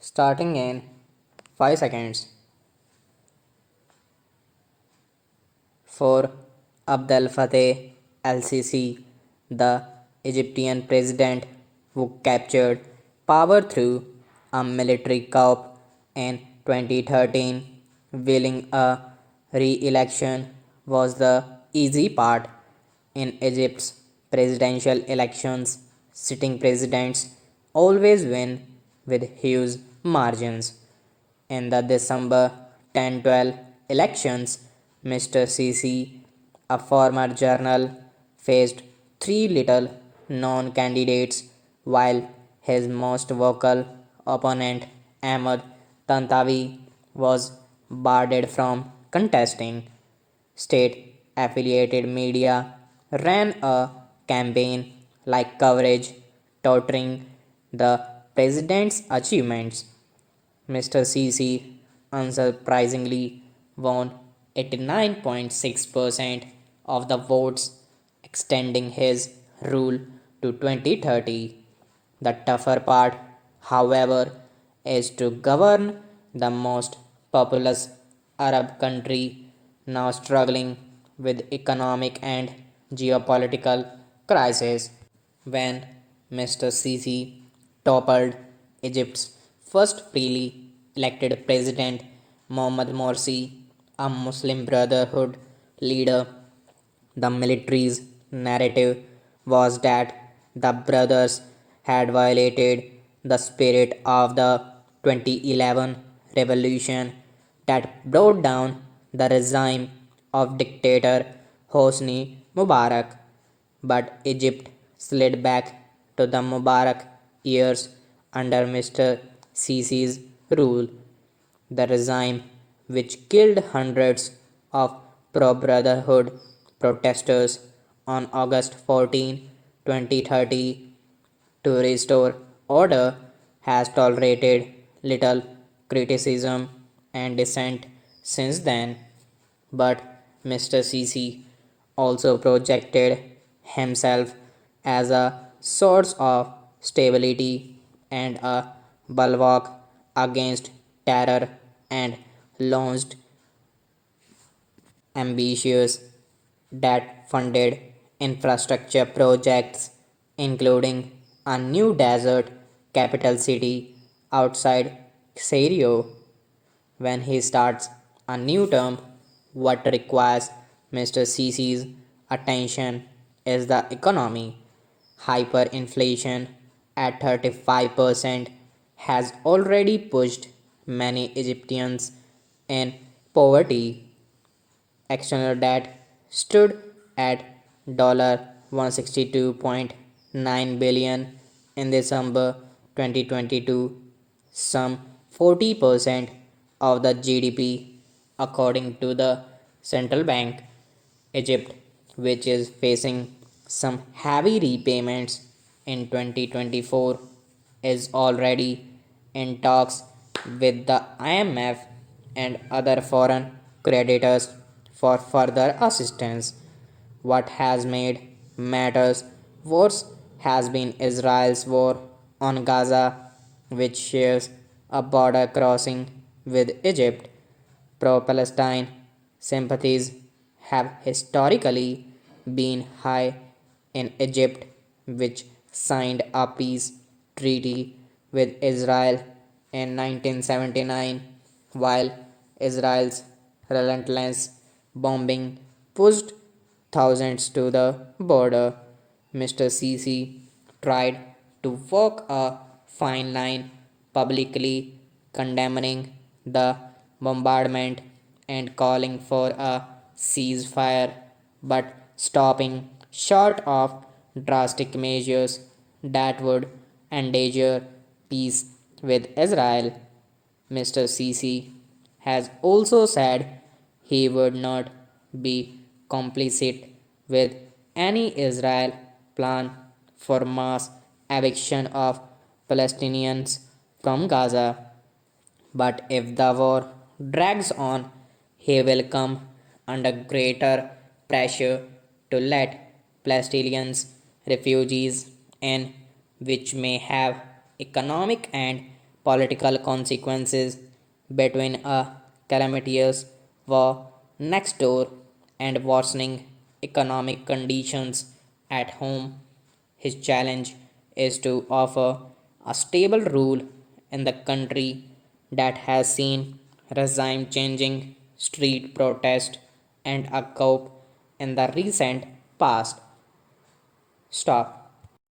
Starting in 5 seconds. For Abdel Fattah al-Sisi, the Egyptian president who captured power through a military coup in 2013, winning a re-election was the easy part. In Egypt's presidential elections, sitting presidents always win with huge margins. In the December 10-12 elections, Mr. Sisi, a former general, faced three little known candidates, while his most vocal opponent, Ahmed Tantawi, was barred from contesting. State affiliated media ran a campaign like coverage touting the president's achievements. Mr. Sisi unsurprisingly won 89.6% of the votes, extending his rule to 2030. The tougher part, however, is to govern the most populous Arab country now struggling with economic and geopolitical crisis. When Mr. Sisi toppled Egypt's first freely elected president, Mohammad Morsi, a Muslim Brotherhood leader, the military's narrative was that the brothers had violated the spirit of the 2011 revolution that brought down the regime of dictator Hosni Mubarak. But Egypt slid back to the Mubarak years under Mr. Sisi's rule. The regime, which killed hundreds of pro Brotherhood protesters on August 14, 2030, to restore order, has tolerated little criticism and dissent since then. But Mr. Sisi also projected himself as a source of stability and a bulwark against terror and launched ambitious that funded infrastructure projects, including a new desert capital city outside Cairo. When he starts a new term, what requires Mr. Sisi's attention is the economy. Hyperinflation at 35% has already pushed many Egyptians in poverty. External debt stood at $162.9 billion in December 2022, some 40% of the GDP, according to the central bank. Egypt, which is facing some heavy repayments in 2024, is already in talks with the IMF and other foreign creditors for further assistance. What has made matters worse has been Israel's war on Gaza, which shares a border crossing with Egypt. Pro Palestine sympathies have historically been high in Egypt, which signed a peace treaty with Israel in 1979, while Israel's relentless bombing pushed thousands to the border. Mr. Sisi tried to walk a fine line, publicly condemning the bombardment and calling for a ceasefire, but stopping short of drastic measures that would endanger peace with Israel. Mr. Sisi has also said he would not be complicit with any Israel plan for mass eviction of Palestinians from Gaza. But if the war drags on, he will come under greater pressure to let Palestinians refugees in, which may have economic and political consequences between a calamitous war next door and worsening economic conditions at home. His challenge is to offer a stable rule in the country that has seen regime changing, street protest, and a coup in the recent past. Stop.